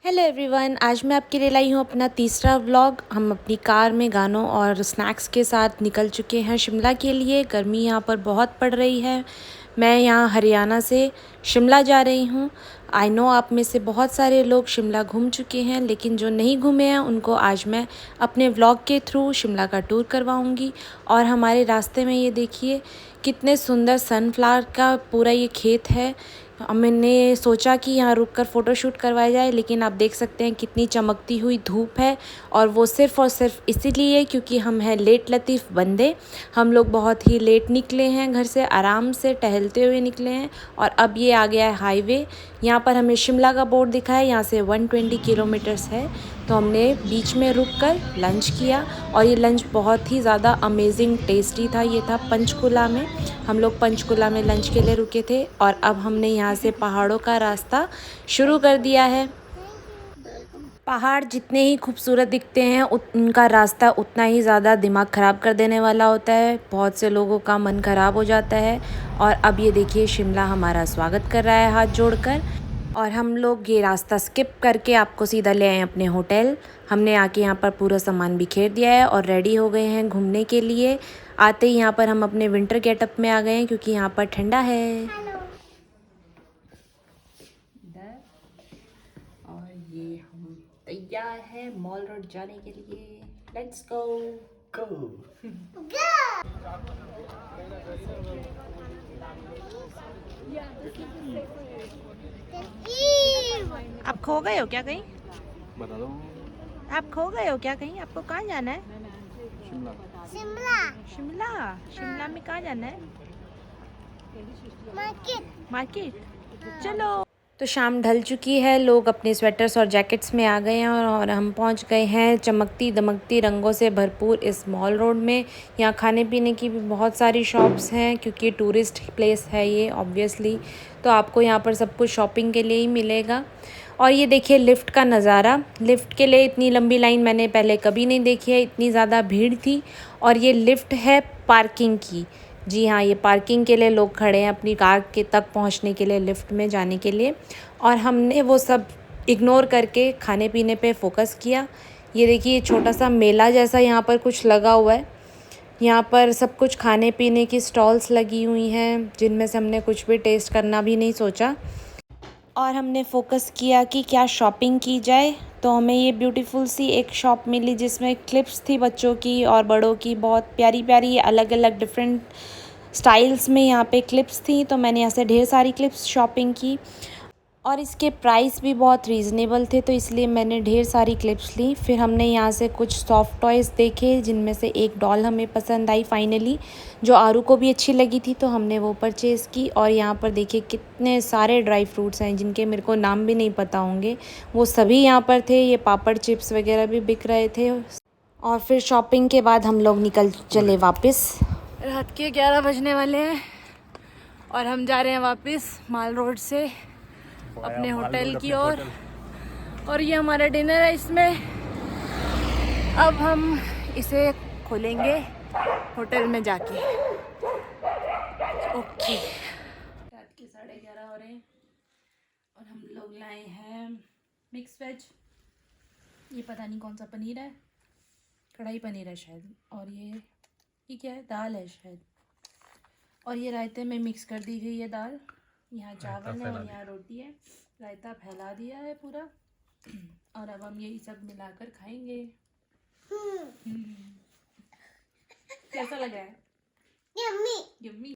Hello everyone, आज मैं आपके लिए लाई हूँ अपना तीसरा व्लॉग। हम अपनी कार में गानों और स्नैक्स के साथ निकल चुके हैं शिमला के लिए। गर्मी यहाँ पर बहुत पड़ रही है। मैं यहाँ हरियाणा से शिमला जा रही हूँ। आई नो आप में से बहुत सारे लोग शिमला घूम चुके हैं, लेकिन जो नहीं घूमे हैं उनको आज मैं अपने व्लॉग के थ्रू शिमला का टूर करवाऊँगी। और हमारे रास्ते में ये देखिए कितने सुंदर सनफ्लावर का पूरा ये खेत है। मैंने सोचा कि यहाँ रुककर फ़ोटोशूट करवाया जाए, लेकिन आप देख सकते हैं कितनी चमकती हुई धूप है। और वो सिर्फ़ और सिर्फ इसीलिए क्योंकि हम हैं लेट लतीफ़ बंदे। हम लोग बहुत ही लेट निकले हैं घर से, आराम से टहलते हुए निकले हैं। और अब ये आ गया है हाईवे। यहाँ पर हमें शिमला का बोर्ड दिखा है, यहाँ से 120 किलोमीटर्स है। तो हमने बीच में रुककर लंच किया और ये लंच बहुत ही ज़्यादा अमेजिंग टेस्टी था। ये था पंचकुला में। हम लोग पंचकुला में लंच के लिए रुके थे और अब हमने यहाँ से पहाड़ों का रास्ता शुरू कर दिया है। पहाड़ जितने ही खूबसूरत दिखते हैं उनका रास्ता उतना ही ज़्यादा दिमाग ख़राब कर देने वाला होता है। बहुत से लोगों का मन ख़राब हो जाता है। और अब ये देखिए शिमला हमारा स्वागत कर रहा है हाथ जोड़कर। और हम लोग ये रास्ता स्किप करके आपको सीधा ले आए अपने होटल। हमने आके यहाँ पर पूरा सामान बिखेर दिया है और रेडी हो गए हैं घूमने के लिए। आते ही यहाँ पर हम अपने विंटर गेटअप में आ गए हैं क्योंकि यहाँ पर ठंडा है। और ये हम तैयार है मॉल रोड जाने के लिए। लेट्स गो गो। आप खो गए हो क्या कहीं? बता दो। आप खो गए हो क्या कहीं? आपको कहाँ जाना है? शिमला। शिमला। शिमला शिमला में कहाँ जाना है? मार्केट। मार्केट चलो। तो शाम ढल चुकी है, लोग अपने स्वेटर्स और जैकेट्स में आ गए हैं और हम पहुंच गए हैं चमकती दमकती रंगों से भरपूर इस मॉल रोड में। यहाँ खाने पीने की भी बहुत सारी शॉप्स हैं क्योंकि टूरिस्ट प्लेस है ये ऑब्वियसली। तो आपको यहाँ पर सब कुछ शॉपिंग के लिए ही मिलेगा। और ये देखिए लिफ्ट का नज़ारा। लिफ्ट के लिए इतनी लंबी लाइन मैंने पहले कभी नहीं देखी है, इतनी ज़्यादा भीड़ थी। और ये लिफ्ट है पार्किंग की। जी हाँ, ये पार्किंग के लिए लोग खड़े हैं अपनी कार के तक पहुंचने के लिए, लिफ्ट में जाने के लिए। और हमने वो सब इग्नोर करके खाने पीने पे फोकस किया। ये देखिए छोटा सा मेला जैसा यहाँ पर कुछ लगा हुआ है। यहाँ पर सब कुछ खाने पीने की स्टॉल्स लगी हुई हैं जिनमें से हमने कुछ भी टेस्ट करना भी नहीं सोचा। और हमने फोकस किया कि क्या शॉपिंग की जाए। तो हमें ये ब्यूटीफुल सी एक शॉप मिली जिसमें क्लिप्स थी बच्चों की और बड़ों की, बहुत प्यारी प्यारी अलग अलग डिफरेंट स्टाइल्स में यहाँ पे क्लिप्स थी। तो मैंने यहाँ से ढेर सारी क्लिप्स शॉपिंग की और इसके प्राइस भी बहुत रीज़नेबल थे, तो इसलिए मैंने ढेर सारी क्लिप्स ली। फिर हमने यहाँ से कुछ सॉफ्ट टॉयज़ देखे जिनमें से एक डॉल हमें पसंद आई फाइनली, जो आरू को भी अच्छी लगी थी, तो हमने वो परचेज़ की। और यहाँ पर देखिए कितने सारे ड्राई फ्रूट्स हैं जिनके मेरे को नाम भी नहीं पता होंगे, वो सभी यहाँ पर थे। ये पापड़ चिप्स वगैरह भी बिक रहे थे। और फिर शॉपिंग के बाद हम लोग निकल चले वापस। रात के 11 बजने वाले हैं और हम जा रहे हैं वापस माल रोड से अपने होटल की ओर। और ये हमारा डिनर है इसमें। अब हम इसे खोलेंगे होटल में जाके। ओके, रात के 11:30 हो रहे हैं और हम लोग लाए हैं मिक्स वेज। ये पता नहीं कौन सा पनीर है, कढ़ाई पनीर है शायद। और ये क्या है? दाल है शायद। और ये रायते में मिक्स कर दी गई है दाल। यहाँ चावल है और यहाँ रोटी है। रायता फैला दिया है पूरा। और अब हम यही सब मिलाकर खाएंगे। कैसा लगा है? Yummy yummy.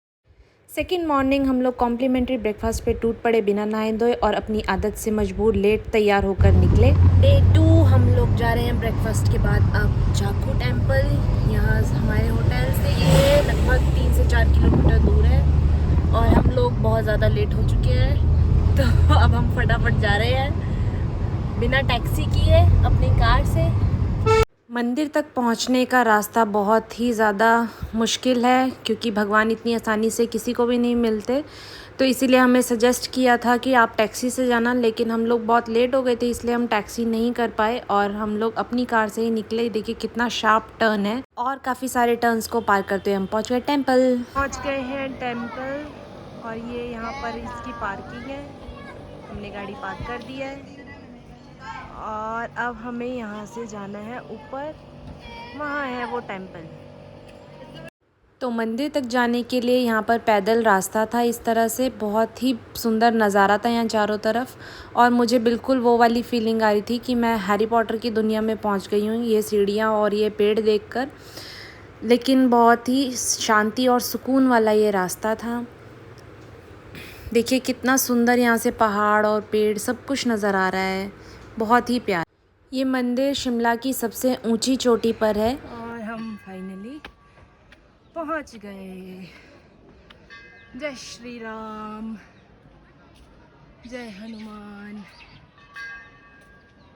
सेकेंड मॉर्निंग हम लोग कॉम्प्लीमेंट्री ब्रेकफास्ट पे टूट पड़े बिना नहाए धोए और अपनी आदत से मजबूर लेट तैयार होकर निकले। डे 2 हम लोग जा रहे हैं ब्रेकफास्ट के बाद अब जाखू टेम्पल। यहाँ हमारे होटल से ये लगभग 3 से 4 किलोमीटर दूर है और हम लोग बहुत ज़्यादा लेट हो चुके हैं। तो अब हम फटाफट जा रहे हैं बिना टैक्सी किए अपनी कार से। मंदिर तक पहुंचने का रास्ता बहुत ही ज़्यादा मुश्किल है क्योंकि भगवान इतनी आसानी से किसी को भी नहीं मिलते। तो इसीलिए हमें सजेस्ट किया था कि आप टैक्सी से जाना, लेकिन हम लोग बहुत लेट हो गए थे इसलिए हम टैक्सी नहीं कर पाए और हम लोग अपनी कार से ही निकले। देखिए कितना शार्प टर्न है और काफ़ी सारे टर्न्स को पार करते हुए हम पहुँच गए टेम्पल। पहुँच गए हैं टेम्पल और ये यहाँ पर इसकी पार्किंग है। हमने गाड़ी पार्क कर दी है अब हमें यहाँ से जाना है ऊपर, वहाँ है वो टेम्पल। तो मंदिर तक जाने के लिए यहाँ पर पैदल रास्ता था, इस तरह से बहुत ही सुंदर नज़ारा था यहाँ चारों तरफ। और मुझे बिल्कुल वो वाली फीलिंग आ रही थी कि मैं हैरी पॉटर की दुनिया में पहुँच गई हूँ, ये सीढ़ियाँ और ये पेड़ देखकर। लेकिन बहुत ही शांति और सुकून वाला ये रास्ता था। देखिए कितना सुंदर यहाँ से पहाड़ और पेड़ सब कुछ नज़र आ रहा है, बहुत ही प्यारा। ये मंदिर शिमला की सबसे ऊंची चोटी पर है और हम फाइनली पहुँच गए। जय श्री राम, जय हनुमान।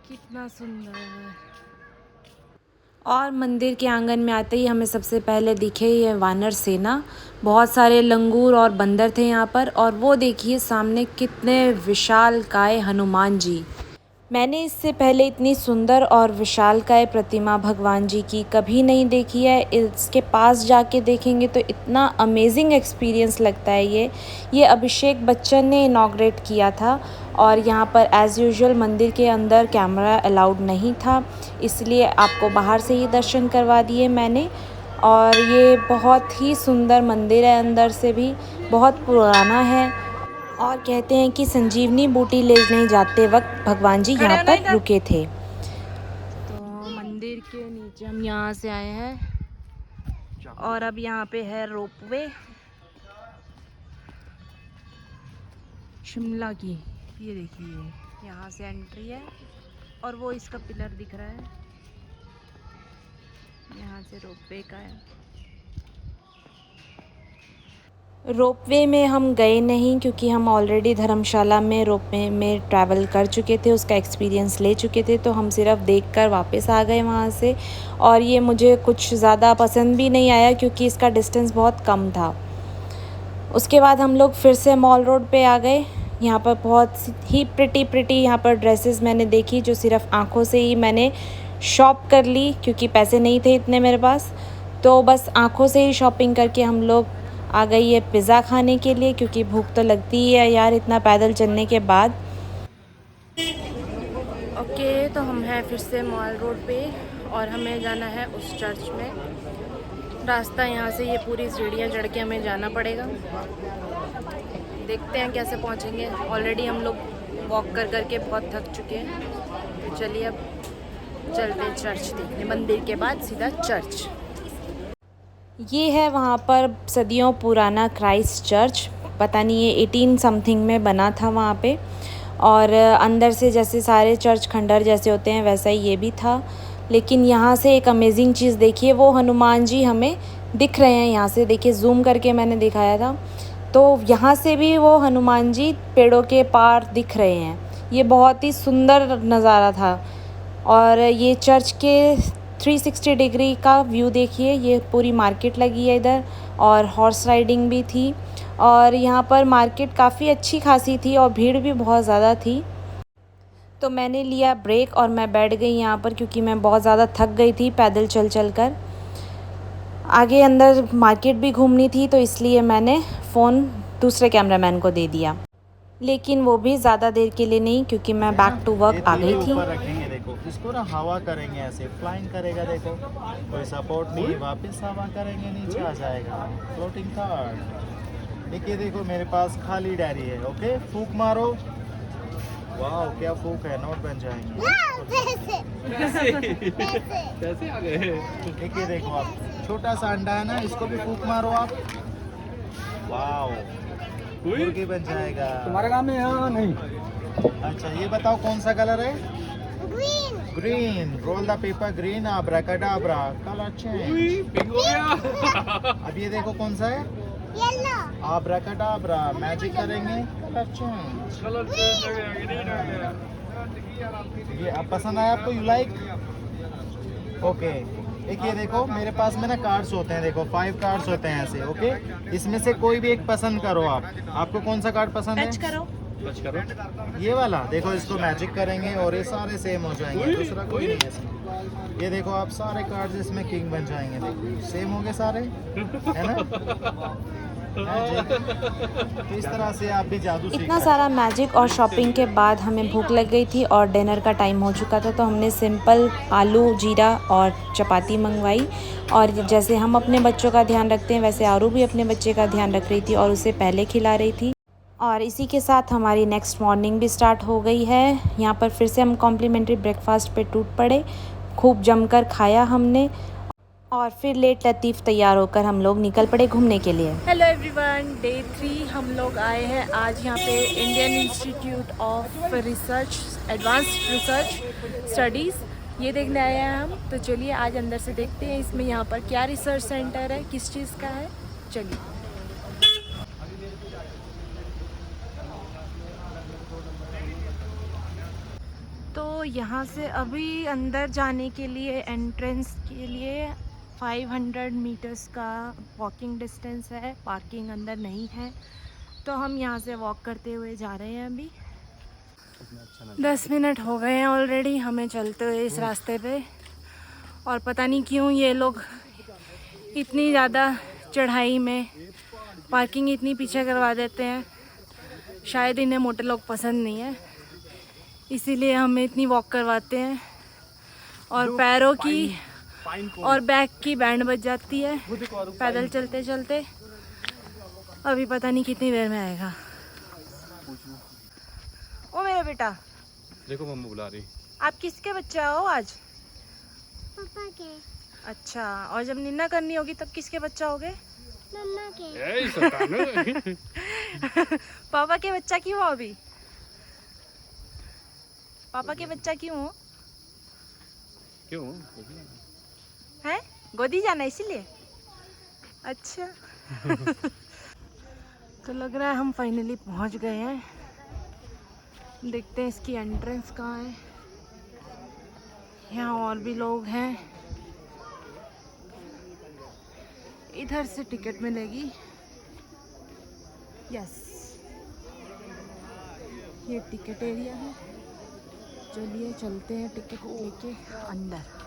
कितना सुंदर। और मंदिर के आंगन में आते ही हमें सबसे पहले दिखे ये वानर सेना। बहुत सारे लंगूर और बंदर थे यहाँ पर। और वो देखिए सामने कितने विशालकाय हनुमान जी। मैंने इससे पहले इतनी सुंदर और विशालकाय प्रतिमा भगवान जी की कभी नहीं देखी है। इसके पास जाके देखेंगे तो इतना अमेजिंग एक्सपीरियंस लगता है। ये अभिषेक बच्चन ने इनॉग्रेट किया था। और यहाँ पर एज़ यूजुअल मंदिर के अंदर कैमरा अलाउड नहीं था, इसलिए आपको बाहर से ही दर्शन करवा दिए मैंने। और ये बहुत ही सुंदर मंदिर है, अंदर से भी बहुत पुराना है। और कहते हैं कि संजीवनी बूटी लेने जाते वक्त भगवान जी यहाँ पर रुके थे। तो मंदिर के नीचे हम यहाँ से आए हैं और अब यहाँ पे है रोपवे शिमला की। ये देखिए यहाँ से एंट्री है और वो इसका पिलर दिख रहा है, यहाँ से रोपवे का है। रोपवे में हम गए नहीं क्योंकि हम ऑलरेडी धर्मशाला में रोपवे में ट्रैवल कर चुके थे, उसका एक्सपीरियंस ले चुके थे। तो हम सिर्फ देखकर वापस आ गए वहाँ से। और ये मुझे कुछ ज़्यादा पसंद भी नहीं आया क्योंकि इसका डिस्टेंस बहुत कम था। उसके बाद हम लोग फिर से मॉल रोड पे आ गए। यहाँ पर बहुत ही प्रिटी यहाँ पर ड्रेसेस मैंने देखी जो सिर्फ आँखों से ही मैंने शॉप कर ली क्योंकि पैसे नहीं थे इतने मेरे पास। तो बस आँखों से ही शॉपिंग करके हम लोग आ गई है पिज़्ज़ा खाने के लिए क्योंकि भूख तो लगती ही है यार इतना पैदल चलने के बाद। ओके, तो हम हैं फिर से मॉल रोड पे और हमें जाना है उस चर्च में। रास्ता यहाँ से ये पूरी सीढ़ियाँ चढ़ के हमें जाना पड़ेगा। देखते हैं कैसे पहुँचेंगे। ऑलरेडी हम लोग वॉक कर करके बहुत थक चुके हैं। तो चलिए अब चलते चर्च देखने, मंदिर के बाद सीधा चर्च। ये है वहाँ पर सदियों पुराना क्राइस्ट चर्च। पता नहीं ये 18 समथिंग में बना था वहाँ पे। और अंदर से जैसे सारे चर्च खंडर जैसे होते हैं वैसा ही ये भी था। लेकिन यहाँ से एक अमेजिंग चीज़ देखिए, वो हनुमान जी हमें दिख रहे हैं यहाँ से। देखिए जूम करके मैंने दिखाया था, तो यहाँ से भी वो हनुमान जी पेड़ों के पार दिख रहे हैं। ये बहुत ही सुंदर नज़ारा था। और ये चर्च के 360 डिग्री का व्यू देखिए। ये पूरी मार्केट लगी है इधर और हॉर्स राइडिंग भी थी। और यहाँ पर मार्केट काफ़ी अच्छी खासी थी और भीड़ भी बहुत ज़्यादा थी। तो मैंने लिया ब्रेक और मैं बैठ गई यहाँ पर क्योंकि मैं बहुत ज़्यादा थक गई थी पैदल चल चल कर। आगे अंदर मार्केट भी घूमनी थी तो इसलिए मैंने फ़ोन दूसरे कैमरामैन को दे दिया। लेकिन वो भी ज़्यादा देर के लिए नहीं क्योंकि मैं बैक टू वर्क आ गई थी। देखो इसको ना हवा करेंगे, ऐसे फ्लाइंग करेगा। देखो कोई सपोर्ट नहीं, वापस हवा करेंगे नीचे आ जाएगा। Floating card. देखिए देखो मेरे पास खाली डायरी है। ओके फूक मारो। वाह क्या फूक है, नोट बन जाएंगे। कैसे आ गए? देखिए देखो आप, छोटा सा अंडा है ना, इसको भी फूक मारो आप। वाह मुर्गी बन जाएगा। तुम्हारे काम में यहाँ नहीं। अच्छा ये बताओ कौन सा कलर है? Green. Green. Roll the paper green. Abracadabra. Colour change. Pink हो गया। अब ये देखो कौन सा है? येलो। अब्राकडाब्रा। मैजिक करेंगे, कलर चेंज। कलर चेंज हो गया, ग्रीन हो गया। ये अब पसंद आया आपको? You like? ओके एक ये देखो मेरे पास में ना कार्ड्स होते हैं। देखो 5 कार्ड्स होते हैं ऐसे। ओके इसमें से कोई भी एक पसंद करो आप। आपको कौन सा कार्ड पसंद है? टच करो। टच करो। ये वाला देखो, इसको मैजिक करेंगे और ये सारे सेम हो जाएंगे, दूसरा कोई नहीं है इसमें। ये देखो आप सारे कार्ड्स इसमें किंग बन जाएंगे। देखो सेम हो गए सारे, है ना? तो इस तरह से आप भी जादू सीख इतना सारा मैजिक और शॉपिंग के बाद हमें भूख लग गई थी और डिनर का टाइम हो चुका था, तो हमने सिंपल आलू जीरा और चपाती मंगवाई। और जैसे हम अपने बच्चों का ध्यान रखते हैं वैसे आरू भी अपने बच्चे का ध्यान रख रही थी और उसे पहले खिला रही थी। और इसी के साथ हमारी नेक्स्ट मॉर्निंग भी स्टार्ट हो गई है। यहाँ पर फिर से हम कॉम्प्लीमेंट्री ब्रेकफास्ट पे टूट पड़े, खूब जमकर खाया हमने और फिर लेट लतीफ़ तैयार होकर हम लोग निकल पड़े घूमने के लिए। हेलो एवरीवन, डे 3 हम लोग आए हैं आज यहाँ पे Indian institute of research advanced research studies ये देखने आए हैं हम। तो चलिए आज अंदर से देखते हैं इसमें यहाँ पर क्या रिसर्च सेंटर है, किस चीज़ का है। चलिए तो यहाँ से अभी अंदर जाने के लिए एंट्रेंस के लिए 500 मीटर्स का वॉकिंग डिस्टेंस है। पार्किंग अंदर नहीं है तो हम यहाँ से वॉक करते हुए जा रहे हैं। अभी 10 मिनट हो गए हैं ऑलरेडी हमें चलते हुए इस रास्ते पे, और पता नहीं क्यों ये लोग इतनी ज़्यादा चढ़ाई में पार्किंग इतनी पीछे करवा देते हैं। शायद इन्हें मोटे लोग पसंद नहीं है, इसीलिए हमें इतनी वॉक करवाते हैं और पैरों की और बैक की बैंड बज जाती है पैदल चलते चलते। अभी पता नहीं कितनी देर में आएगा। ओ मेरा बेटा, देखो मम्मा बुला रही। आप किसके बच्चे हो आज? पापा के। अच्छा, और जब निन्ना करनी होगी तब किसके बच्चा होगे? मम्मा के। ए शैतान। पापा के बच्चा क्यों हो अभी? पापा के बच्चा क्यों हो? क्यों है गोदी जाना इसीलिए? अच्छा। तो लग रहा है हम फाइनली पहुंच गए हैं। देखते हैं इसकी एंट्रेंस कहाँ है। यहाँ और भी लोग हैं। इधर से टिकट मिलेगी। यस, ये टिकट एरिया है। चलिए चलते हैं टिकट लेके अंदर।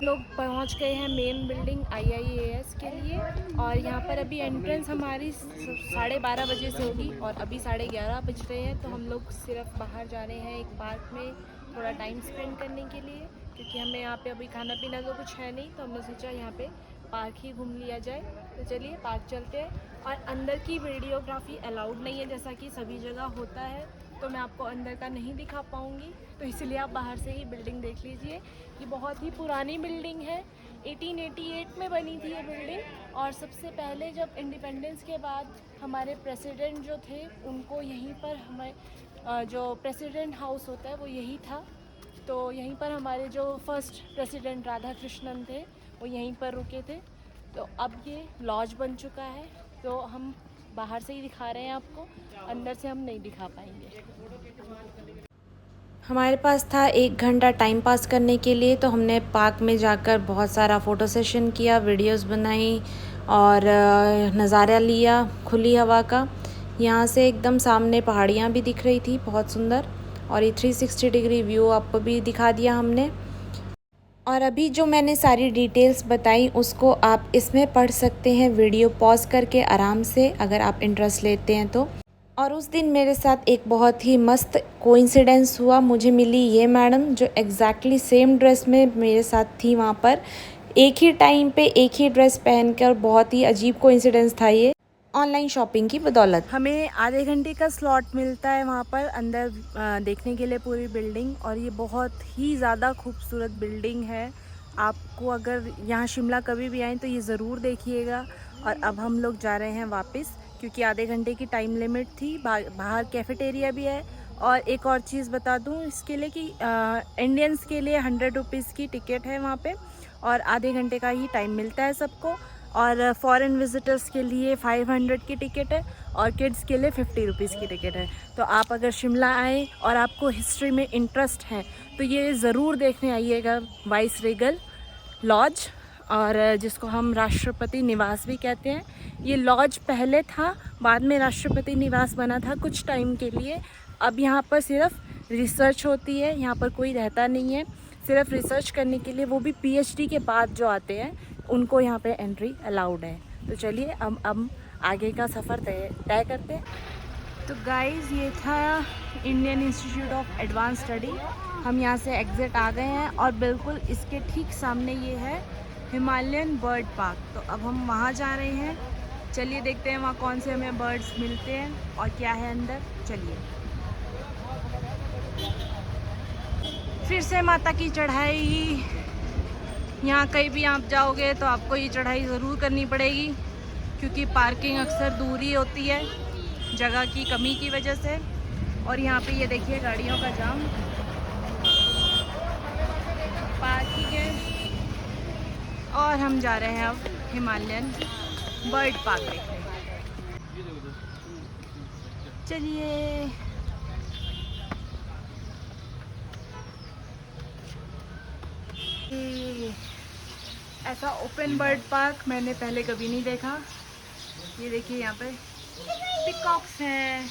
लोग पहुंच गए हैं मेन बिल्डिंग IIAS के लिए, और यहाँ पर अभी एंट्रेंस हमारी 12:30 बजे से होगी और अभी 11:30 बज रहे हैं। तो हम लोग सिर्फ बाहर जा रहे हैं एक पार्क में थोड़ा टाइम स्पेंड करने के लिए, क्योंकि हमें यहाँ पे अभी खाना पीना तो कुछ है नहीं, तो हमने सोचा यहाँ पे पार्क ही घूम लिया जाए। तो चलिए पार्क चलते हैं। और अंदर की वीडियोग्राफी अलाउड नहीं है जैसा कि सभी जगह होता है, तो मैं आपको अंदर का नहीं दिखा पाऊँगी, तो इसलिए आप बाहर से ही बिल्डिंग देख लीजिए। ये बहुत ही पुरानी बिल्डिंग है, 1888 में बनी थी ये बिल्डिंग। और सबसे पहले जब इंडिपेंडेंस के बाद हमारे प्रेसिडेंट जो थे उनको यहीं पर हमारे जो प्रेसिडेंट हाउस होता है वो यही था। तो यहीं पर हमारे जो फर्स्ट प्रेसिडेंट राधा कृष्णन थे वो यहीं पर रुके थे। तो अब ये लॉज बन चुका है, तो हम बाहर से ही दिखा रहे हैं आपको, अंदर से हम नहीं दिखा पाएंगे। हमारे पास था 1 घंटा टाइम पास करने के लिए, तो हमने पार्क में जाकर बहुत सारा फ़ोटो सेशन किया, वीडियोस बनाई और नज़ारा लिया खुली हवा का। यहाँ से एकदम सामने पहाड़ियाँ भी दिख रही थी बहुत सुंदर, और ये 360 डिग्री व्यू आपको भी दिखा दिया हमने। और अभी जो मैंने सारी डिटेल्स बताई उसको आप इसमें पढ़ सकते हैं वीडियो पॉज करके आराम से, अगर आप इंटरेस्ट लेते हैं तो। और उस दिन मेरे साथ एक बहुत ही मस्त कोइंसिडेंस हुआ। मुझे मिली ये मैडम जो एग्जैक्टली सेम ड्रेस में मेरे साथ थी वहाँ पर, एक ही टाइम पे एक ही ड्रेस पहनकर। बहुत ही अजीब कोइंसिडेंस था ये, ऑनलाइन शॉपिंग की बदौलत। हमें आधे घंटे का स्लॉट मिलता है वहाँ पर अंदर देखने के लिए पूरी बिल्डिंग, और ये बहुत ही ज़्यादा खूबसूरत बिल्डिंग है। आपको अगर यहाँ शिमला कभी भी आएँ तो ये ज़रूर देखिएगा। और अब हम लोग जा रहे हैं वापस, क्योंकि आधे घंटे की टाइम लिमिट थी। बाहर कैफेटेरिया भी है। और एक और चीज़ बता दूँ इसके लिए कि इंडियंस के लिए 100 रुपीज़ की टिकट है वहाँ पे, और आधे घंटे का ही टाइम मिलता है सबको। और फॉरेन विजिटर्स के लिए 500 की टिकट है, और किड्स के लिए 50 रुपीज़ की टिकट है। तो आप अगर शिमला आए और आपको हिस्ट्री में इंटरेस्ट है तो ये ज़रूर देखने आइएगा वाइस रेगल लॉज, और जिसको हम राष्ट्रपति निवास भी कहते हैं। ये लॉज पहले था, बाद में राष्ट्रपति निवास बना था कुछ टाइम के लिए। अब यहाँ पर सिर्फ रिसर्च होती है, यहाँ पर कोई रहता नहीं है, सिर्फ रिसर्च करने के लिए, वो भी PhD के बाद जो आते हैं उनको यहाँ पे एंट्री अलाउड है। तो चलिए अब आगे का सफ़र तय करते हैं। तो गाइस ये था Indian institute of advance study. हम यहाँ से एग्ज़िट आ गए हैं और बिल्कुल इसके ठीक सामने ये है हिमालयन बर्ड पार्क। तो अब हम वहाँ जा रहे हैं। चलिए देखते हैं वहाँ कौन से हमें बर्ड्स मिलते हैं और क्या है अंदर। चलिए। फिर से माता की चढ़ाई। यहाँ कहीं भी आप जाओगे तो आपको ये चढ़ाई ज़रूर करनी पड़ेगी, क्योंकि पार्किंग अक्सर दूर ही होती है जगह की कमी की वजह से। और यहाँ पे ये देखिए गाड़ियों का जाम। पार्किंग है और हम जा रहे हैं अब हिमालयन बर्ड पार्क देखने। चलिए। ऐसा ओपन बर्ड पार्क मैंने पहले कभी नहीं देखा। ये देखिए यहाँ पे पिकॉक्स हैं।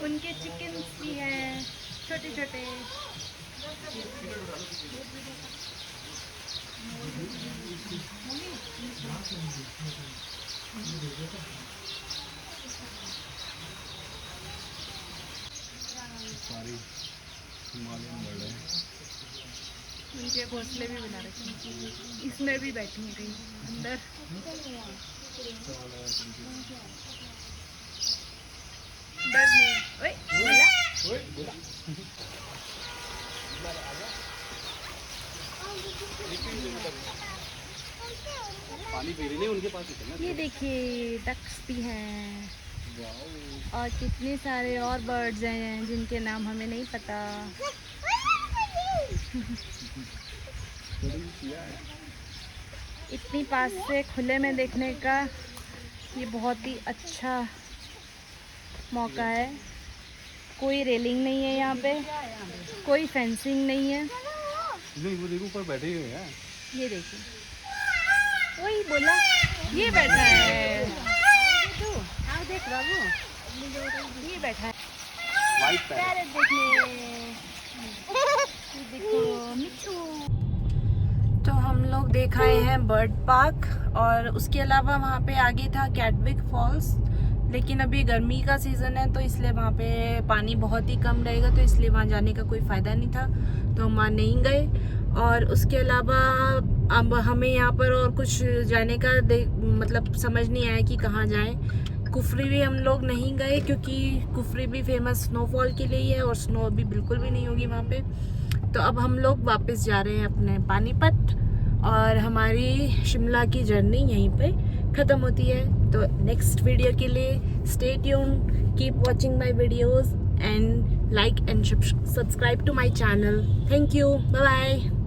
उनके चिकन्स भी हैं छोटे छोटे। उनके घोंसले भी बना रखे हैं। इसमें भी बैठी है कहीं अंदर। डर नहीं। ओए बोला। पानी पी रही नहीं उनके पास इतना। ये देखिए डक्स भी हैं और कितने सारे और बर्ड्स हैं जिनके नाम हमें नहीं पता। इतनी पास से खुले में देखने का ये बहुत ही अच्छा मौका है। कोई रेलिंग नहीं है यहाँ पे, कोई फेंसिंग नहीं है। वो देखो ऊपर बैठे हुए हैं। ये देखिए वही बोला ये बैठा है। देख बाबू ये बैठा है वाइट पैरेट देखने। देखो मिठू। तो हम लोग देख आए हैं बर्ड पार्क और उसके अलावा वहाँ पे आगे था कैटविक फॉल्स, लेकिन अभी गर्मी का सीज़न है तो इसलिए वहाँ पे पानी बहुत ही कम रहेगा, तो इसलिए वहाँ जाने का कोई फ़ायदा नहीं था, तो हम वहाँ नहीं गए। और उसके अलावा अब हमें यहाँ पर और कुछ जाने का मतलब समझ नहीं आया कि कहाँ जाएं। कुफरी भी हम लोग नहीं गए क्योंकि कुफरी भी फेमस स्नोफॉल के लिए ही है और स्नो अभी बिल्कुल भी नहीं होगी वहाँ पे। तो अब हम लोग वापस जा रहे हैं अपने पानीपत और हमारी शिमला की जर्नी यहीं पे ख़त्म होती है। तो नेक्स्ट वीडियो के लिए stay tune, keep watching my videos and like and subscribe to my channel. Thank you. Bye bye.